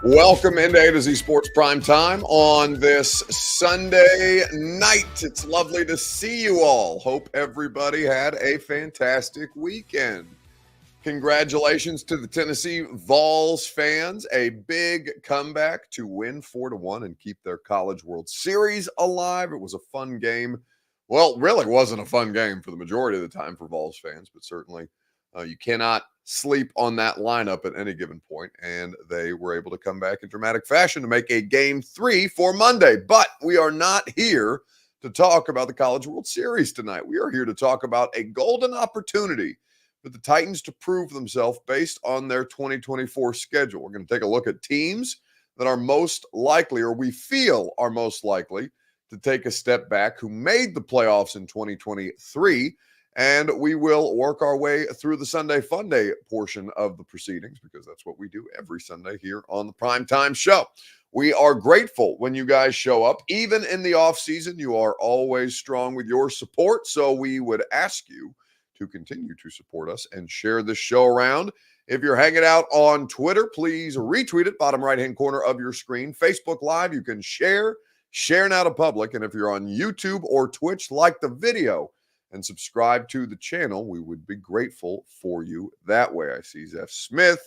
Welcome into A to Z Sports Prime Time on this Sunday night. It's lovely to see you all. Hope everybody had a fantastic weekend. Congratulations to the Tennessee Vols fans. A big comeback to win 4-1 and keep their College World Series alive. It was a fun game. Well, it really wasn't a fun game for the majority of the time for Vols fans, but certainly you cannot sleep on that lineup at any given point, and they were able to come back in dramatic fashion to make a Game 3 for Monday. But we are not here to talk about the College World Series tonight. We are here to talk about a golden opportunity for the Titans to prove themselves based on their 2024 schedule. We're going to take a look at teams that are most likely, or we feel are most likely, to take a step back, who made the playoffs in 2023. And we will work our way through the Sunday Funday portion of the proceedings, because that's what we do every Sunday here on the Primetime Show. We are grateful when you guys show up. Even in the off season, you are always strong with your support. So we would ask you to continue to support us and share this show around. If you're hanging out on Twitter, please retweet it, bottom right-hand corner of your screen. Facebook Live, you can share now to public. And if you're on YouTube or Twitch, like the video and subscribe to the channel. We would be grateful for you that way. I see Zeph Smith.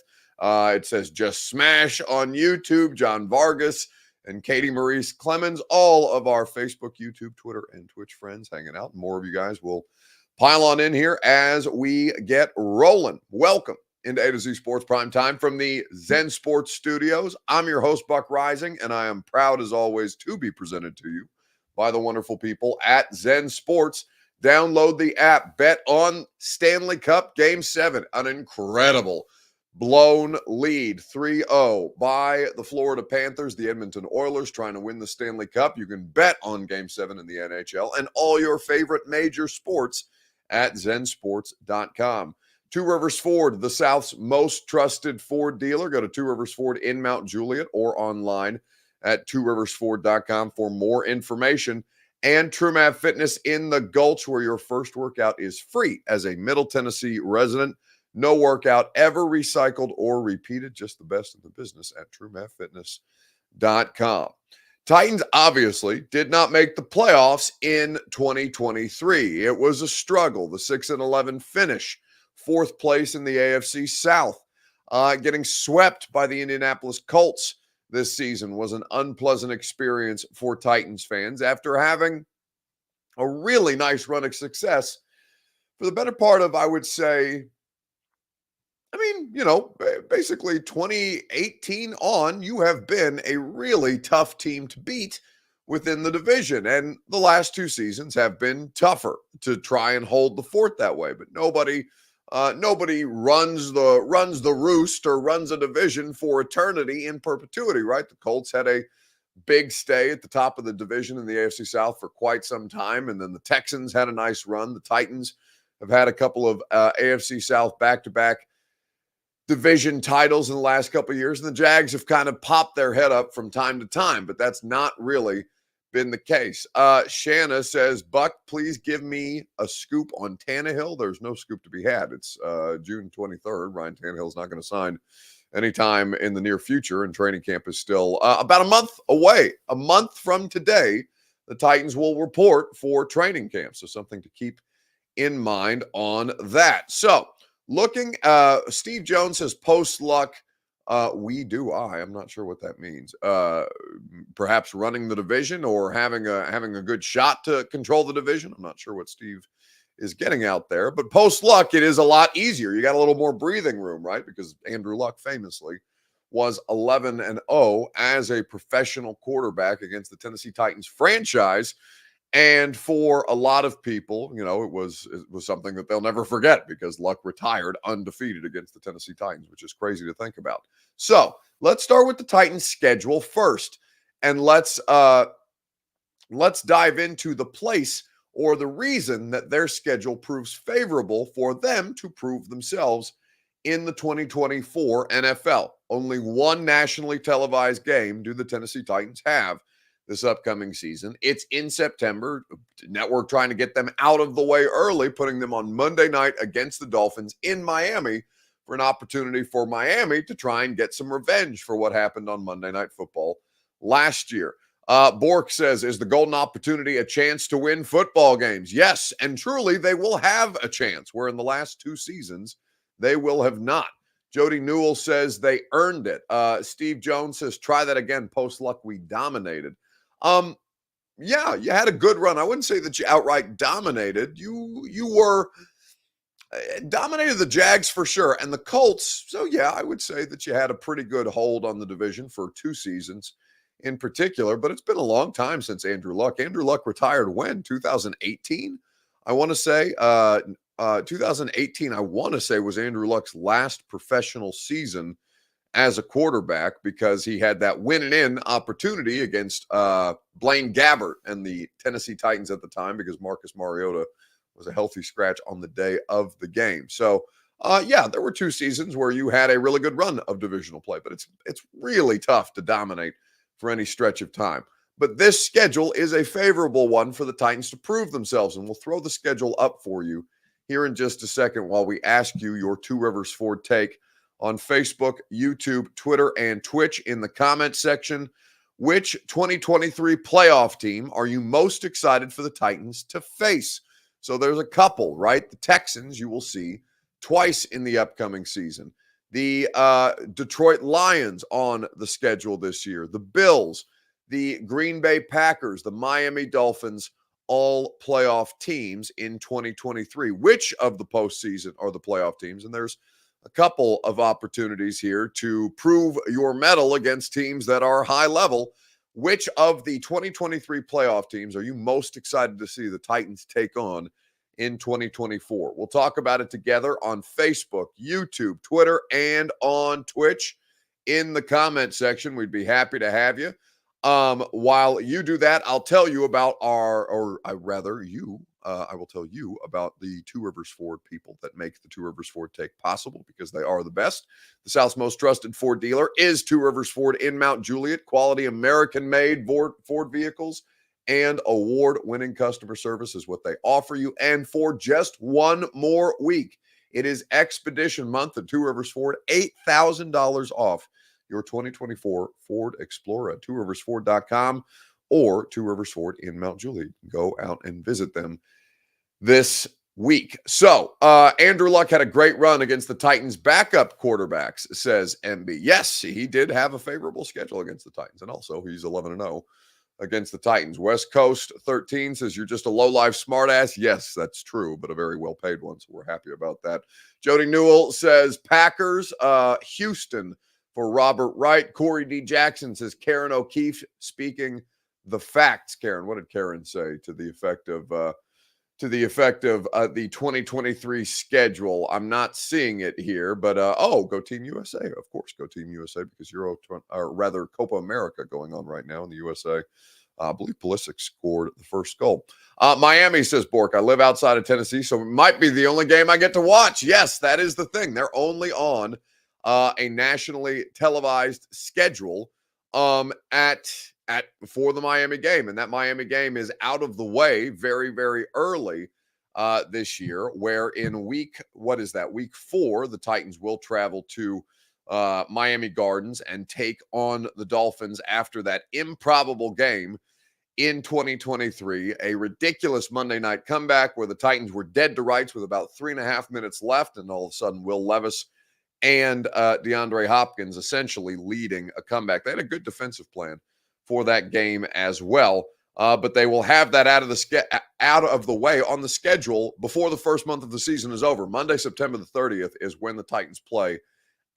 It says Just Smash on YouTube. John Vargas and Katie Maurice Clemens, all of our Facebook, YouTube, Twitter, and Twitch friends hanging out. More of you guys will pile on in here as we get rolling. Welcome into A to Z Sports Prime Time from the Zen Sports Studios. I'm your host, Buck Rising, and I am proud, as always, to be presented to you by the wonderful people at Zen Sports. Download the app. Bet on Stanley Cup Game 7. An incredible blown lead, 3-0 by the Florida Panthers. The Edmonton Oilers trying to win the Stanley Cup. You can bet on Game 7 in the NHL and all your favorite major sports at zensports.com. Two Rivers Ford, the South's most trusted Ford dealer. Go to Two Rivers Ford in Mount Juliet or online at tworiversford.com for more information. And TrueMath Fitness in the Gulch, where your first workout is free as a Middle Tennessee resident. No workout ever recycled or repeated. Just the best in the business at TrueMathFitness.com. Titans obviously did not make the playoffs in 2023. It was a struggle. The 6-11 finish, fourth place in the AFC South, getting swept by the Indianapolis Colts this season was an unpleasant experience for Titans fans after having a really nice run of success for the better part of, I would say, basically 2018 on. You have been a really tough team to beat within the division, and the last two seasons have been tougher to try and hold the fort that way, but nobody runs the roost or runs a division for eternity in perpetuity, right? The Colts had a big stay at the top of the division in the AFC South for quite some time, and then the Texans had a nice run. The Titans have had a couple of AFC South back-to-back division titles in the last couple of years, and the Jags have kind of popped their head up from time to time, but that's not really been the case. Shanna says, Buck, please give me a scoop on Tannehill. There's no scoop to be had. It's June 23rd. Ryan Tannehill's not going to sign anytime in the near future, and training camp is still about a month away. A month from today, the Titans will report for training camp. So something to keep in mind on that. So looking, Steve Jones says post-luck. I'm not sure what that means. Perhaps running the division or having a good shot to control the division. I'm not sure what Steve is getting out there, but post luck, it is a lot easier. You got a little more breathing room, right? Because Andrew Luck famously was 11-0 as a professional quarterback against the Tennessee Titans franchise. And for a lot of people, it was something that they'll never forget, because Luck retired undefeated against the Tennessee Titans, which is crazy to think about. So let's start with the Titans schedule first, and let's dive into the place or the reason that their schedule proves favorable for them to prove themselves in the 2024 NFL. Only one nationally televised game do the Tennessee Titans have this upcoming season. It's in September. Network trying to get them out of the way early, putting them on Monday night against the Dolphins in Miami for an opportunity for Miami to try and get some revenge for what happened on Monday Night Football last year. Bork says, is the golden opportunity a chance to win football games? Yes, and truly they will have a chance, where in the last 2 seasons they will have not. Jody Newell says they earned it. Steve Jones says, try that again. Post-luck, we dominated. Yeah, you had a good run. I wouldn't say that you outright dominated. You were dominated the Jags for sure, and the Colts. So yeah, I would say that you had a pretty good hold on the division for 2 seasons in particular. But it's been a long time since Andrew Luck. Andrew Luck retired when? 2018, I want to say. 2018, I want to say, was Andrew Luck's last professional season as a quarterback, because he had that win-in opportunity against Blaine Gabbert and the Tennessee Titans at the time, because Marcus Mariota was a healthy scratch on the day of the game. So, yeah, there were 2 seasons where you had a really good run of divisional play, but it's really tough to dominate for any stretch of time. But this schedule is a favorable one for the Titans to prove themselves, and we'll throw the schedule up for you here in just a second while we ask you your Two Rivers Ford take on Facebook, YouTube, Twitter, and Twitch in the comment section. Which 2023 playoff team are you most excited for the Titans to face? So there's a couple, right? The Texans, you will see twice in the upcoming season. The Detroit Lions on the schedule this year. The Bills, the Green Bay Packers, the Miami Dolphins, all playoff teams in 2023. Which of the postseason are the playoff teams? And there's a couple of opportunities here to prove your mettle against teams that are high level. Which of the 2023 playoff teams are you most excited to see the Titans take on in 2024? We'll talk about it together on Facebook, YouTube, Twitter, and on Twitch in the comment section. We'd be happy to have you. While you do that, I'll tell you about I will tell you about the Two Rivers Ford people that make the Two Rivers Ford take possible, because they are the best. The South's most trusted Ford dealer is Two Rivers Ford in Mount Juliet. Quality American-made Ford vehicles and award-winning customer service is what they offer you. And for just one more week, it is Expedition Month at Two Rivers Ford, $8,000 off your 2024 Ford Explorer at tworiversford.com or Two Rivers Ford in Mount Juliet. Go out and visit them this week. So, Andrew Luck had a great run against the Titans' backup quarterbacks, says MB. Yes, he did have a favorable schedule against the Titans, and also he's 11-0 against the Titans. West Coast 13 says, you're just a low-life smartass. Yes, that's true, but a very well-paid one, so we're happy about that. Jody Newell says Packers, Houston for Robert Wright. Corey D. Jackson says Karen O'Keefe speaking the facts. Karen, what did Karen say to the effect of the 2023 schedule? I'm not seeing it here, but go Team USA. Of course, go Team USA, because Copa America going on right now in the USA. I believe Pulisic scored the first goal. Miami, says Bork, I live outside of Tennessee, so it might be the only game I get to watch. Yes, that is the thing. They're only on a nationally televised schedule for the Miami game. And that Miami game is out of the way very, very early this year, where in week 4, the Titans will travel to Miami Gardens and take on the Dolphins after that improbable game in 2023, a ridiculous Monday night comeback where the Titans were dead to rights with about 3.5 minutes left, and all of a sudden Will Levis and DeAndre Hopkins essentially leading a comeback. They had a good defensive plan for that game as well, but they will have that out of the way on the schedule before the first month of the season is over. Monday, September the 30th is when the Titans play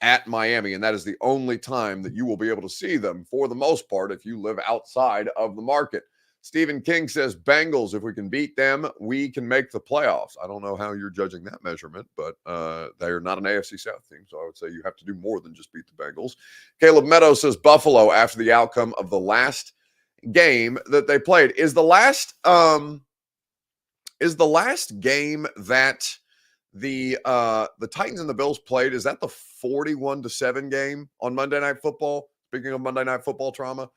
at Miami, and that is the only time that you will be able to see them for the most part if you live outside of the market. Stephen King says, Bengals, if we can beat them, we can make the playoffs. I don't know how you're judging that measurement, but they are not an AFC South team, so I would say you have to do more than just beat the Bengals. Caleb Meadows says, Buffalo, after the outcome of the last game that they played. Is the last game that the Titans and the Bills played, is that the 41-7 game on Monday Night Football? Speaking of Monday Night Football trauma,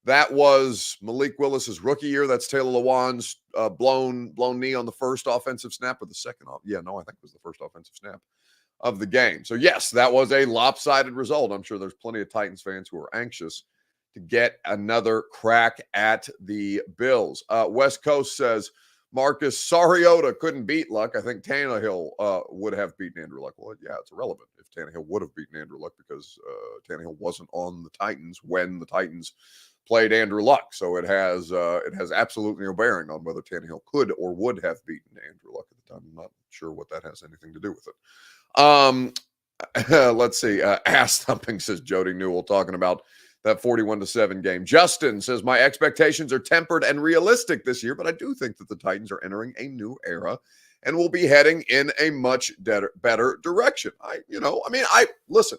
that was Malik Willis's rookie year. That's Taylor Lewan's blown knee on the first offensive snap, or the second off. Yeah, no, I think it was the first offensive snap of the game. So, yes, that was a lopsided result. I'm sure there's plenty of Titans fans who are anxious to get another crack at the Bills. West Coast says, Marcus Sariota couldn't beat Luck. I think Tannehill would have beaten Andrew Luck. Well, yeah, it's irrelevant if Tannehill would have beaten Andrew Luck because Tannehill wasn't on the Titans when the Titans played Andrew Luck. So it has absolutely no bearing on whether Tannehill could or would have beaten Andrew Luck at the time. I'm not sure what that has anything to do with it. Let's see. Ass thumping, says Jody Newell, talking about that 41-7 game. Justin says, my expectations are tempered and realistic this year, but I do think that the Titans are entering a new era and will be heading in a much better direction. Listen,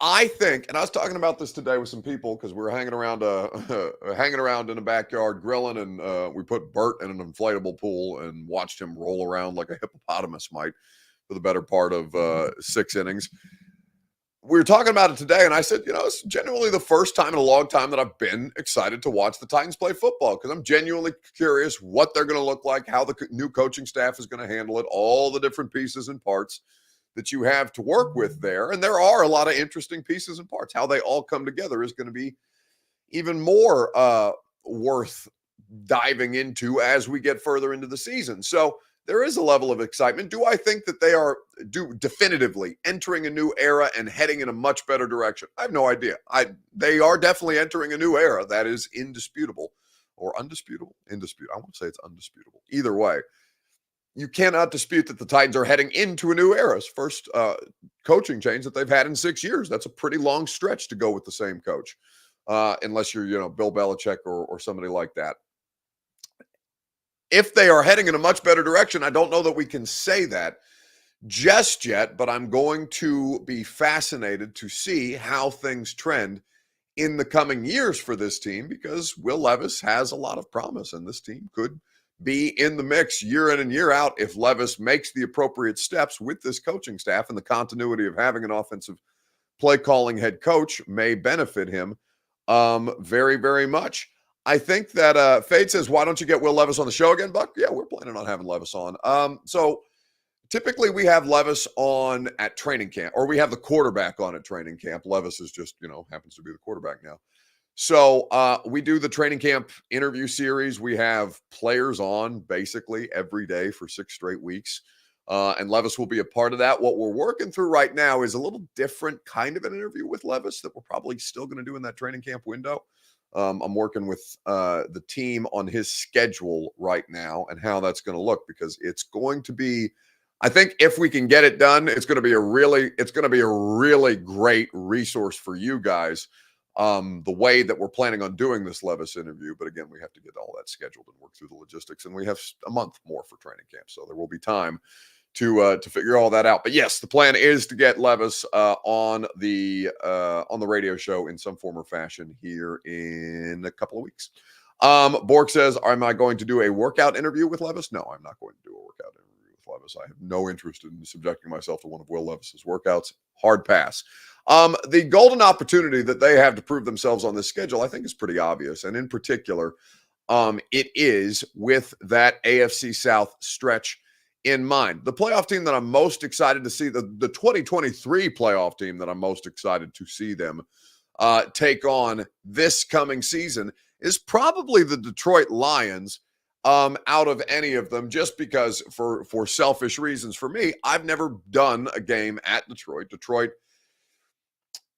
I think, and I was talking about this today with some people because we were hanging around in the backyard grilling, and we put Bert in an inflatable pool and watched him roll around like a hippopotamus might for the better part of 6 innings. We were talking about it today, and I said, it's genuinely the first time in a long time that I've been excited to watch the Titans play football because I'm genuinely curious what they're going to look like, how the new coaching staff is going to handle it, all the different pieces and parts that you have to work with there. And there are a lot of interesting pieces and parts. How they all come together is going to be even more worth diving into as we get further into the season. So there is a level of excitement. Do I think that they are definitively entering a new era and heading in a much better direction? I have no idea. They are definitely entering a new era. That is indisputable or undisputable. I won't say it's undisputable. Either way, you cannot dispute that the Titans are heading into a new era. It's first coaching change that they've had in 6 years. That's a pretty long stretch to go with the same coach, unless you're, Bill Belichick or somebody like that. If they are heading in a much better direction, I don't know that we can say that just yet, but I'm going to be fascinated to see how things trend in the coming years for this team because Will Levis has a lot of promise, and this team could be in the mix year in and year out if Levis makes the appropriate steps with this coaching staff, and the continuity of having an offensive play calling head coach may benefit him very, very much. I think that Fade says, why don't you get Will Levis on the show again, Buck? Yeah, we're planning on having Levis on. So typically we have Levis on at training camp, or we have the quarterback on at training camp. Levis is just, happens to be the quarterback now. So we do the training camp interview series. We have players on basically every day for 6 straight weeks. And Levis will be a part of that. What we're working through right now is a little different kind of an interview with Levis that we're probably still going to do in that training camp window. I'm working with the team on his schedule right now and how that's going to look because it's going to be, I think if we can get it done, it's going to be a really great resource for you guys. The way that we're planning on doing this Levis interview. But again, we have to get all that scheduled and work through the logistics, and we have a month more for training camp. So there will be time to figure all that out. But yes, the plan is to get Levis on the radio show in some form or fashion here in a couple of weeks. Bork says, am I going to do a workout interview with Levis? No, I'm not going to do a workout interview with Levis. I have no interest in subjecting myself to one of Will Levis's workouts. Hard pass. The golden opportunity that they have to prove themselves on this schedule, I think, is pretty obvious. And in particular, it is with that AFC South stretch in mind. The playoff team that I'm most excited to see, the 2023 playoff team that I'm most excited to see them take on this coming season is probably the Detroit Lions out of any of them, just because for selfish reasons for me, I've never done a game at Detroit. Detroit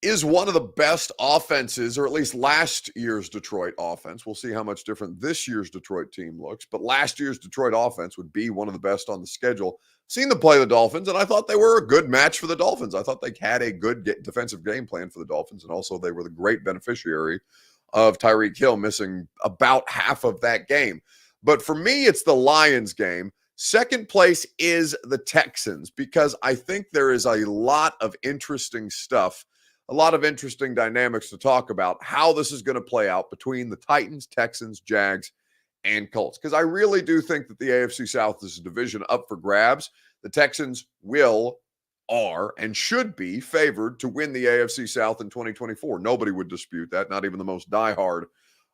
is one of the best offenses, or at least last year's Detroit offense. We'll see how much different this year's Detroit team looks, but last year's Detroit offense would be one of the best on the schedule. Seen them play the Dolphins, and I thought they were a good match for the Dolphins. I thought they had a good defensive game plan for the Dolphins, and also they were the great beneficiary of Tyreek Hill missing about half of that game. But for me, it's the Lions game. Second place is the Texans, because I think there is a lot of interesting stuff, a lot of interesting dynamics to talk about how this is going to play out between the Titans, Texans, Jags, and Colts. Because I really do think that the AFC South is a division up for grabs. The Texans are, and should be favored to win the AFC South in 2024. Nobody would dispute that, not even the most diehard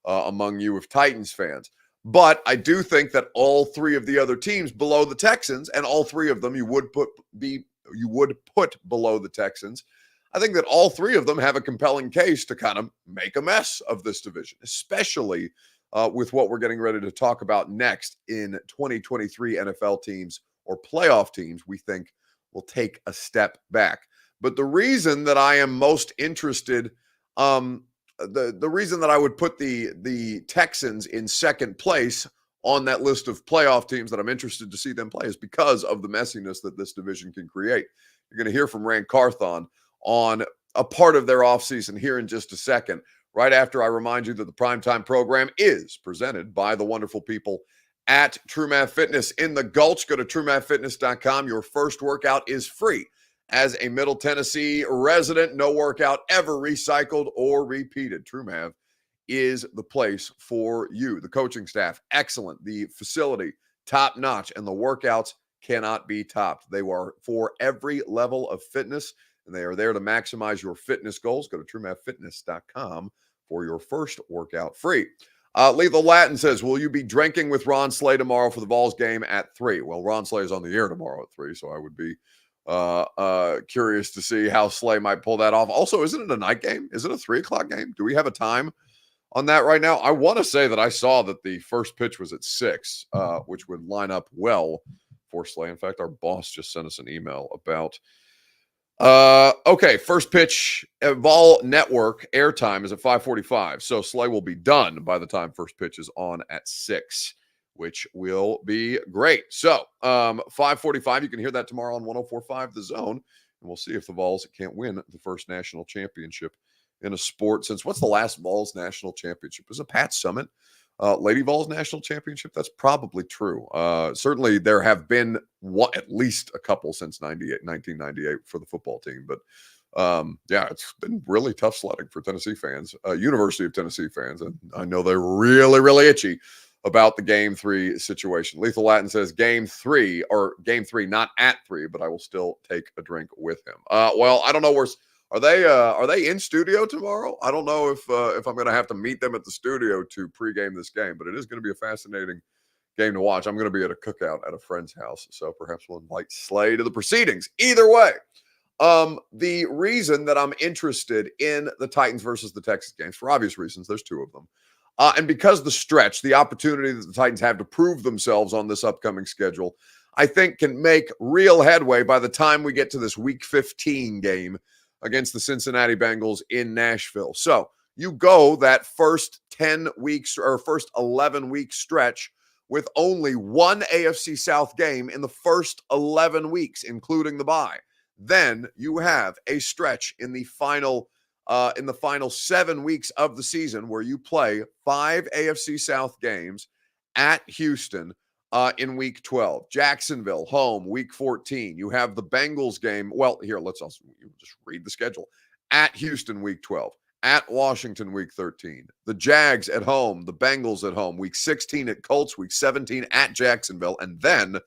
among you of Titans fans. But I do think that all three of the other teams below the Texans, and all three of them you would put below the Texans, I think that all three of them have a compelling case to kind of make a mess of this division, especially with what we're getting ready to talk about next in 2023 NFL teams or playoff teams we think will take a step back. But the reason that I am most interested, the reason that I would put the Texans in second place on that list of playoff teams that I'm interested to see them play is because of the messiness that this division can create. You're going to hear from Rand Carthon on a part of their offseason here in just a second, right after I remind you that the Primetime program is presented by the wonderful people at True Math Fitness in the Gulch. Go to truemathfitness.com. Your first workout is free. As a Middle Tennessee resident, no workout ever recycled or repeated. True Math is the place for you. The coaching staff, excellent. The facility, top notch. And the workouts cannot be topped. They are for every level of fitness, and they are there to maximize your fitness goals. Go to truemathfitness.com for your first workout free. Lethal Latin says, will you be drinking with Ron Slay tomorrow for the Vols game at 3? Well, Ron Slay is on the air tomorrow at 3, so I would be curious to see how Slay might pull that off. Also, isn't it a night game? Is it a 3 o'clock game? Do we have a time on that right now? I want to say that I saw that the first pitch was at 6, which would line up well for Slay. In fact, our boss just sent us an email about okay, first pitch Vol Network airtime is at 5:45. So Slay will be done by the time first pitch is on at 6, which will be great. So 5:45, you can hear that tomorrow on 104.5 The Zone. And we'll see if the Vols can't win the first national championship in a sport since what's the last Vols national championship? Was it Pat Summit? Lady Vols national championship? That's probably true. Certainly there have been at least a couple since 1998 for the football team. But yeah, it's been really tough sledding for Tennessee fans, University of Tennessee fans. And I know they're really, really itchy about the Game 3 situation. Lethal Latin says Game 3, not at 3, but I will still take a drink with him. Well, I don't know where... Are they in studio tomorrow? I don't know if I'm going to have to meet them at the studio to pregame this game, but it is going to be a fascinating game to watch. I'm going to be at a cookout at a friend's house, so perhaps we'll invite Slay to the proceedings. Either way, the reason that I'm interested in the Titans versus the Texans games, for obvious reasons, there's 2 of them, and because the stretch, the opportunity that the Titans have to prove themselves on this upcoming schedule, I think can make real headway by the time we get to this Week 15 game against the Cincinnati Bengals in Nashville. So you go that first 10 weeks or first 11-week stretch with only one AFC South game in the first 11 weeks, including the bye. Then you have a stretch in the final 7 weeks of the season where you play 5 AFC South games at Houston, in week 12. Jacksonville, home, week 14. You have the Bengals game. Well, here, let's also just read the schedule. At Houston, week 12. At Washington, week 13. The Jags at home. The Bengals at home. Week 16 at Colts. Week 17 at Jacksonville. And then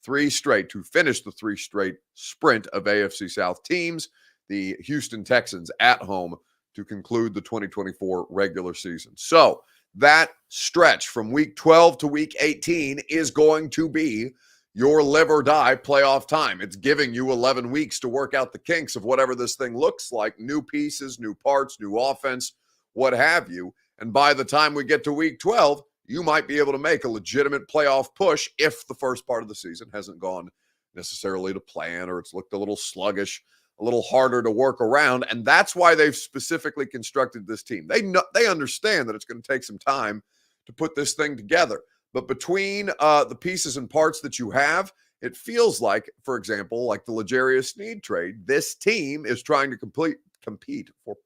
3 straight to finish the 3 straight sprint of AFC South teams. The Houston Texans at home to conclude the 2024 regular season. So, that stretch from week 12 to week 18 is going to be your live or die playoff time. It's giving you 11 weeks to work out the kinks of whatever this thing looks like, new pieces, new parts, new offense, what have you. And by the time we get to week 12, you might be able to make a legitimate playoff push if the first part of the season hasn't gone necessarily to plan or it's looked a little sluggish, a little harder to work around. And that's why they've specifically constructed this team. They understand that it's going to take some time to put this thing together. But between the pieces and parts that you have, it feels like, for example, like the L'Jarius Sneed trade, this team is trying to compete for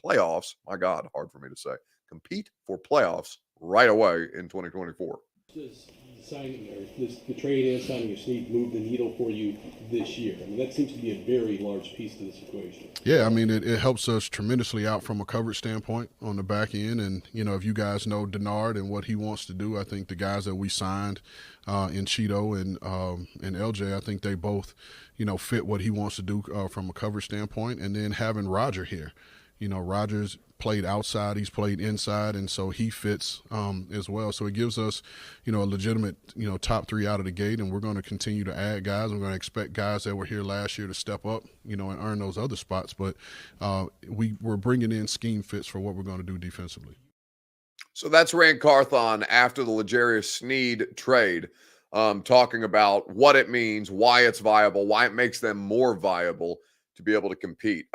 playoffs. My God, hard for me to say. Compete for playoffs right away in 2024. The trade and signing of Snead moved the needle for you this year. I mean, that seems to be a very large piece to this equation. Yeah, I mean, it helps us tremendously out from a coverage standpoint on the back end. And, you know, if you guys know Denard and what he wants to do, I think the guys that we signed in Cheeto and LJ, I think they both, you know, fit what he wants to do from a coverage standpoint. And then having Roger here. Rodgers played outside, he's played inside, and so he fits as well. So it gives us, a legitimate, top 3 out of the gate, and we're going to continue to add guys. We're going to expect guys that were here last year to step up, and earn those other spots. But we're bringing in scheme fits for what we're going to do defensively. So that's Rand Carthon after the L'Jarius Sneed trade, talking about what it means, why it's viable, why it makes them more viable to be able to compete.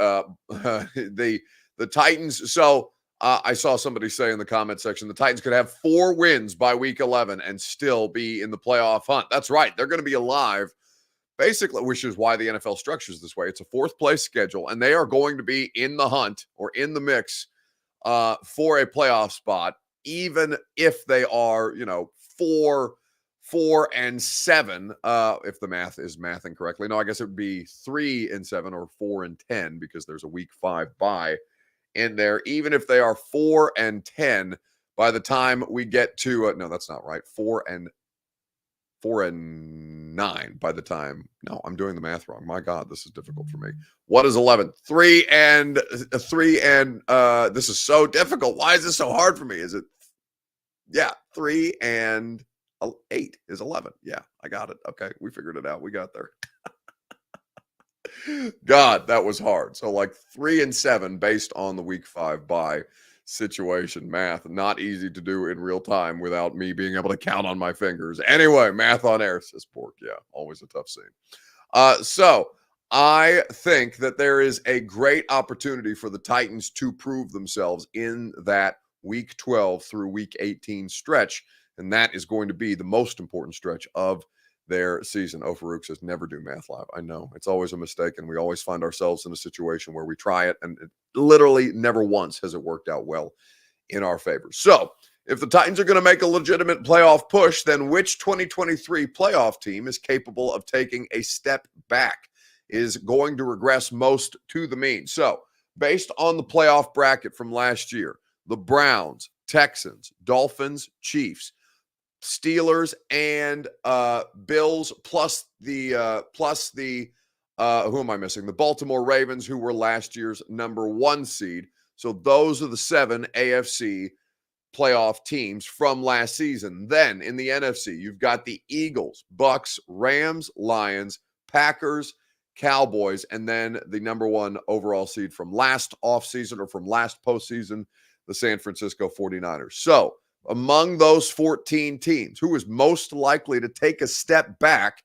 The Titans. So I saw somebody say in the comment section, the Titans could have 4 wins by week 11 and still be in the playoff hunt. That's right. They're going to be alive, basically, which is why the NFL structures this way. It's a 4th place schedule, and they are going to be in the hunt or in the mix for a playoff spot, even if they are, 4-7, if the math is mathing correctly. No, I guess it would be 3-7 or 4-10 because there's a week 5 bye in there. Even if they are 4-10 by the time we get to no, that's not right. 4-9 by the time. No, I'm doing the math wrong. My God, this is difficult for me. What is 11? 3 and this is so difficult. Why is this so hard for me? Is it? Yeah, 3 and 8 is 11. Yeah, I got it. Okay, we figured it out. We got there. God, that was hard. So like 3-7 based on the week 5 bye situation. Math, not easy to do in real time without me being able to count on my fingers. Anyway, math on air, says Pork. Yeah, always a tough scene. So I think that there is a great opportunity for the Titans to prove themselves in that week 12 through week 18 stretch, and that is going to be the most important stretch of their season. Farouk says, never do math live. I know. It's always a mistake, and we always find ourselves in a situation where we try it, and it literally never once has it worked out well in our favor. So if the Titans are going to make a legitimate playoff push, then which 2023 playoff team is capable of taking a step back, is going to regress most to the mean? So based on the playoff bracket from last year, the Browns, Texans, Dolphins, Chiefs, Steelers, and Bills, plus the who am I missing? The Baltimore Ravens, who were last year's number 1 seed. So those are the 7 AFC playoff teams from last season. Then in the NFC, you've got the Eagles, Bucks, Rams, Lions, Packers, Cowboys, and then the number 1 overall seed from last offseason or from last postseason, the San Francisco 49ers. So among those 14 teams, who is most likely to take a step back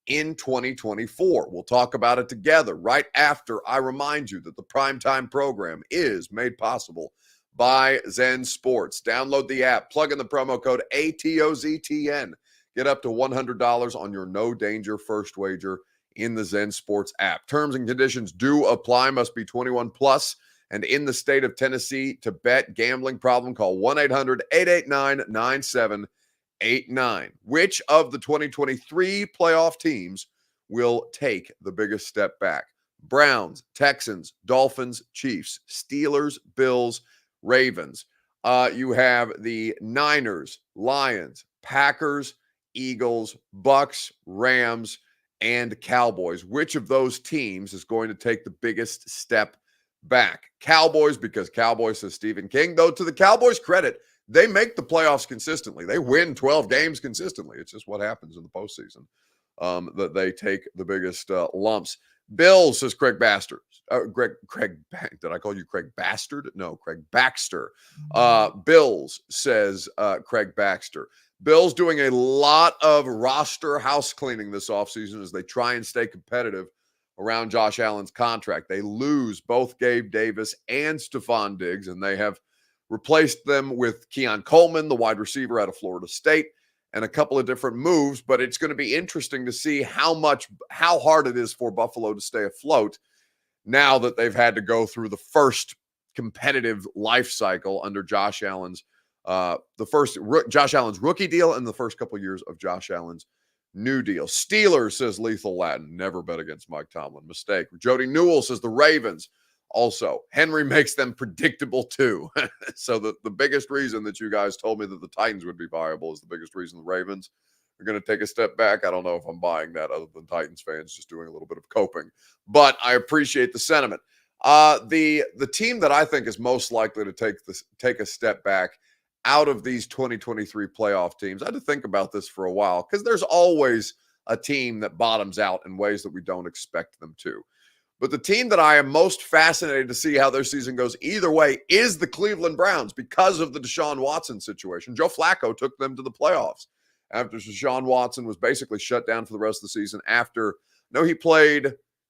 in 2024? We'll talk about it together right after I remind you that the Primetime program is made possible by Zen Sports. Download the app, plug in the promo code ATOZTN. Get up to $100 on your no danger first wager in the Zen Sports app. Terms and conditions do apply. Must be 21 plus and in the state of Tennessee to bet. Gambling problem? Call 1-800-889-9789. Which of the 2023 playoff teams will take the biggest step back? Browns, Texans, Dolphins, Chiefs, Steelers, Bills, Ravens. You have the Niners, Lions, Packers, Eagles, Bucks, Rams, and Cowboys. Which of those teams is going to take the biggest step back? Cowboys, because Cowboys, says Stephen King. Though to the Cowboys' credit, they make the playoffs consistently. They win 12 games consistently. It's just what happens in the postseason that they take the biggest lumps. Bills, says Craig Baxter. Did I call you Craig Bastard? No, Craig Baxter. Bills, says Craig Baxter. Bills doing a lot of roster house cleaning this offseason as they try and stay competitive around Josh Allen's contract. They lose both Gabe Davis and Stephon Diggs, and they have replaced them with Keon Coleman, the wide receiver out of Florida State, and a couple of different moves. But it's going to be interesting to see how hard it is for Buffalo to stay afloat now that they've had to go through the first competitive life cycle under Josh Allen's Josh Allen's rookie deal and the first couple of years of Josh Allen's new deal. Steelers, says Lethal Latin. Never bet against Mike Tomlin. Mistake. Jody Newell says the Ravens. Also, Henry makes them predictable too. So the biggest reason that you guys told me that the Titans would be viable is the biggest reason the Ravens are going to take a step back. I don't know if I'm buying that, other than Titans fans just doing a little bit of coping. But I appreciate the sentiment. The team that I think is most likely to take a step back out of these 2023 playoff teams, I had to think about this for a while because there's always a team that bottoms out in ways that we don't expect them to. But the team that I am most fascinated to see how their season goes either way is the Cleveland Browns because of the Deshaun Watson situation. Joe Flacco took them to the playoffs after Deshaun Watson was basically shut down for the rest of the season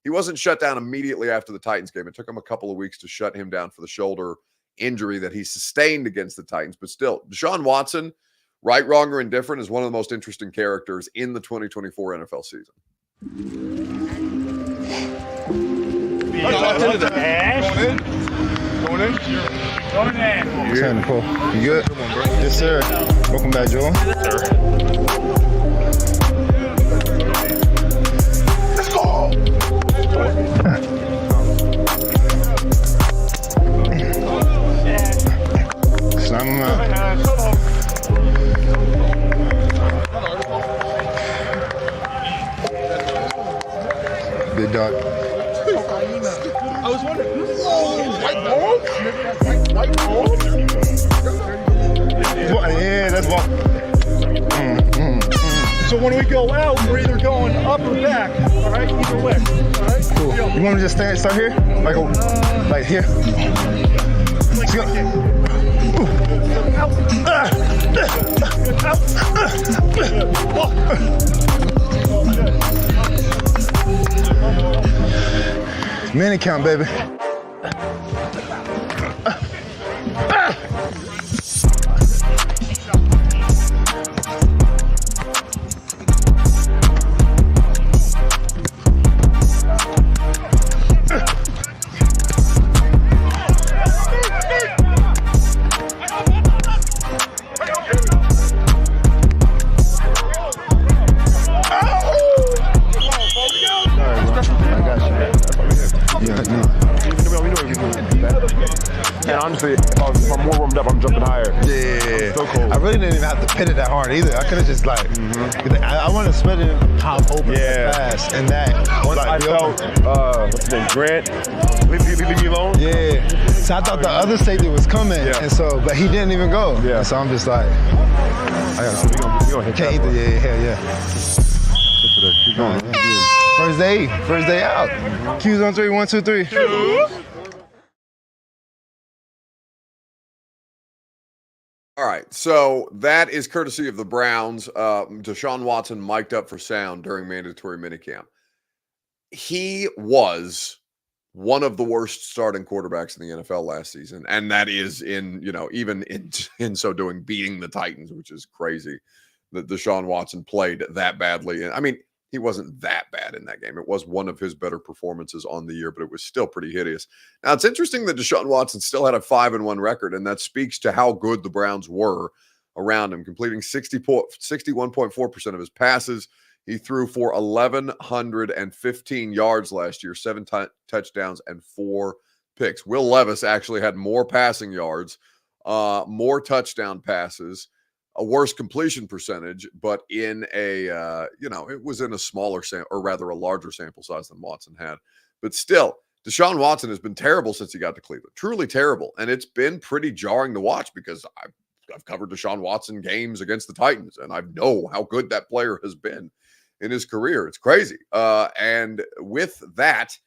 he wasn't shut down immediately after the Titans game. It took him a couple of weeks to shut him down for the shoulder injury that he sustained against the Titans. But still, Deshaun Watson, right, wrong, or indifferent, is one of the most interesting characters in the 2024 NFL season. Going in. Technical. You good? Yes, sir. Welcome back, Joel. Let's go. Slam him out. Big dog. I was wondering, white ball? White ball? Yeah, that's what. So when we go out, we're either going up or back, all right? Either way, all right? Cool. You want me to just start here? Like here? Let's go. Minute count, baby. If I'm more warmed up, I'm jumping higher. Yeah. So cold. I really didn't even have to pin it that hard either. I could have just I want to split it top open fast. And that once I felt, what's his name, Grant, leave me alone. Yeah. So I thought the other safety was coming. Yeah. And so, but he didn't even go. Yeah. And so I'm just like, we gonna hit can't eat the hell yeah. First day out. Q's on 3, 1, 2, 3. All right, so that is courtesy of the Browns. Deshaun Watson mic'd up for sound during mandatory minicamp. He was one of the worst starting quarterbacks in the NFL last season, and that is even in so doing beating the Titans, which is crazy that Deshaun Watson played that badly. And I mean, he wasn't that bad in that game. It was one of his better performances on the year, but it was still pretty hideous. Now, it's interesting that Deshaun Watson still had a 5-1 record, and that speaks to how good the Browns were around him, completing 61.4% of his passes. He threw for 1,115 yards last year, 7 touchdowns, and 4 picks. Will Levis actually had more passing yards, more touchdown passes, a worse completion percentage, but in it was in a smaller or rather a larger sample size than Watson had. But still, Deshaun Watson has been terrible since he got to Cleveland, truly terrible. And it's been pretty jarring to watch because I've covered Deshaun Watson games against the Titans, and I know how good that player has been in his career. It's crazy. And with that,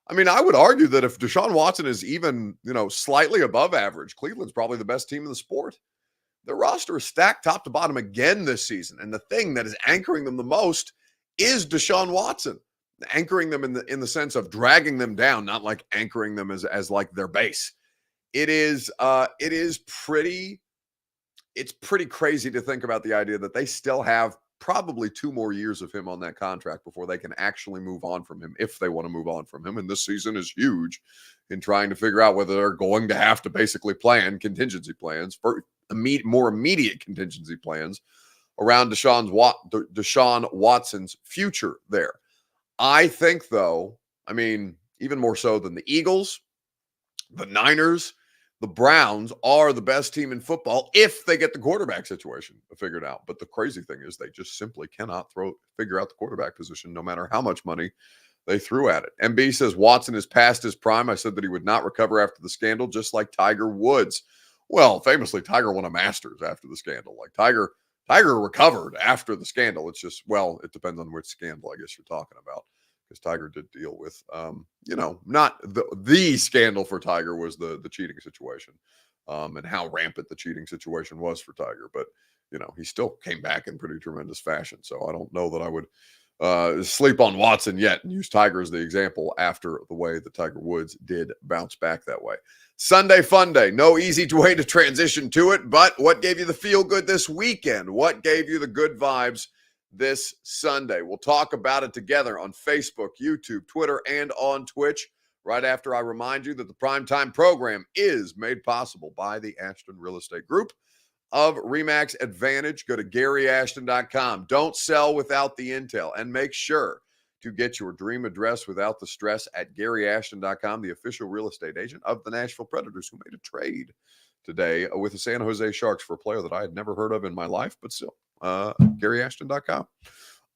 I mean, I would argue that if Deshaun Watson is even, slightly above average, Cleveland's probably the best team in the sport. Their roster is stacked top to bottom again this season. And the thing that is anchoring them the most is Deshaun Watson, anchoring them in the sense of dragging them down, not like anchoring them as like their base. It's pretty crazy to think about the idea that they still have probably 2 more years of him on that contract before they can actually move on from him, if they want to move on from him. And this season is huge in trying to figure out whether they're going to have to basically plan contingency plans for more immediate contingency plans around Deshaun Watson's future there. I think, though, I mean, even more so than the Eagles, the Niners, the Browns are the best team in football if they get the quarterback situation figured out. But the crazy thing is they just simply cannot figure out the quarterback position, no matter how much money they threw at it. MB says Watson is past his prime. I said that he would not recover after the scandal, just like Tiger Woods. Well, famously, Tiger won a Masters after the scandal. Like Tiger recovered after the scandal. It's just, well, it depends on which scandal I guess you're talking about. Because Tiger did deal with, not the scandal for Tiger was the cheating situation, and how rampant the cheating situation was for Tiger. But, he still came back in pretty tremendous fashion. So I don't know that I would sleep on Watson yet and use Tiger as the example after the way that Tiger Woods did bounce back that way. Sunday Funday, no easy way to transition to it, but what gave you the feel good this weekend? What gave you the good vibes this Sunday? We'll talk about it together on Facebook, YouTube, Twitter, and on Twitch right after I remind you that the Primetime program is made possible by the Ashton Real Estate Group of RE/MAX Advantage. Go to GaryAshton.com. Don't sell without the intel, and make sure to get your dream address without the stress at GaryAshton.com, the official real estate agent of the Nashville Predators, who made a trade today with the San Jose Sharks for a player that I had never heard of in my life, but still, GaryAshton.com.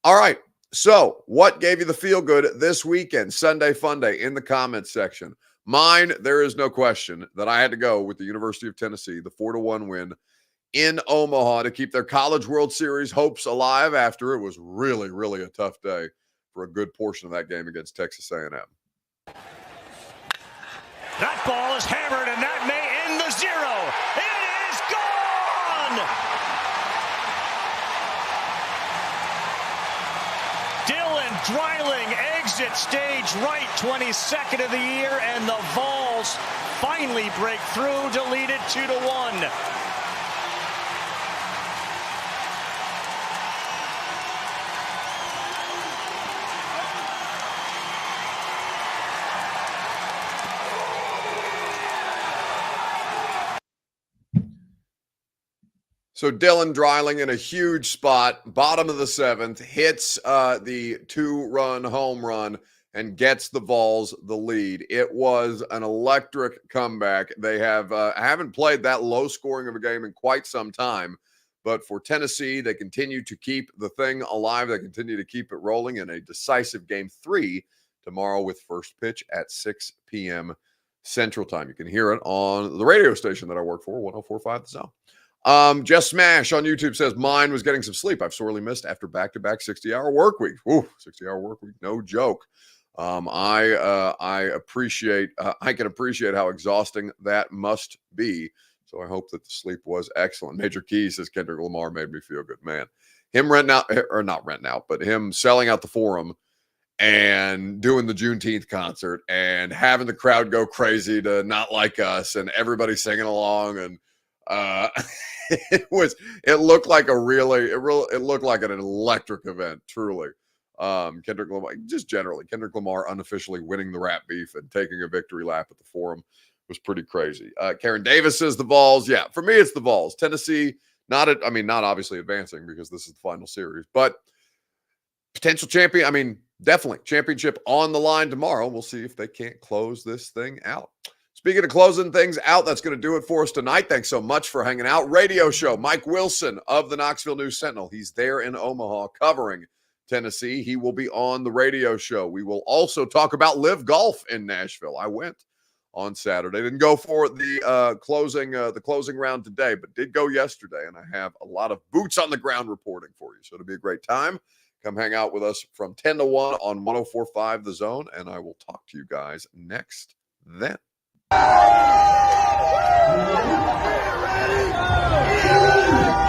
All right. So what gave you the feel good this weekend? Sunday Funday in the comments section. Mine, there is no question that I had to go with the University of Tennessee, the 4-1 win in Omaha to keep their College World Series hopes alive after it was really, really a tough day for a good portion of that game against Texas A&M. That ball is hammered, and that may end the zero. It is gone! Dylan Dreiling exits stage right, 22nd of the year, and the Vols finally break through to lead it 2-1. So Dylan Dreiling in a huge spot, bottom of the 7th, hits the 2-run home run and gets the Vols the lead. It was an electric comeback. They haven't played that low scoring of a game in quite some time, but for Tennessee, they continue to keep the thing alive. They continue to keep it rolling in a decisive Game 3 tomorrow with first pitch at 6 p.m. Central Time. You can hear it on the radio station that I work for, 104.5 The Zone. Just Smash on YouTube says, mine was getting some sleep. I've sorely missed after back-to-back 60-hour work week. 60-hour work week, no joke. I can appreciate how exhausting that must be. So I hope that the sleep was excellent. Major Keys says Kendrick Lamar made me feel good. Man, him him selling out the Forum and doing the Juneteenth concert and having the crowd go crazy to Not Like Us and everybody singing along, and it looked like an electric event, truly. Kendrick Lamar unofficially winning the rap beef and taking a victory lap at the Forum was pretty crazy. Karen Davis says the Vols. Yeah, for me, it's the Vols. Tennessee, not obviously advancing because this is the final series, but potential champion. Definitely championship on the line tomorrow. We'll see if they can't close this thing out. Speaking of closing things out, that's going to do it for us tonight. Thanks so much for hanging out. Radio show, Mike Wilson of the Knoxville News Sentinel. He's there in Omaha covering Tennessee. He will be on the radio show. We will also talk about Live Golf in Nashville. I went on Saturday. Didn't go for the closing round today, but did go yesterday, and I have a lot of boots on the ground reporting for you. So it'll be a great time. Come hang out with us from 10 to 1 on 104.5 The Zone, and I will talk to you guys next then. Ready, go!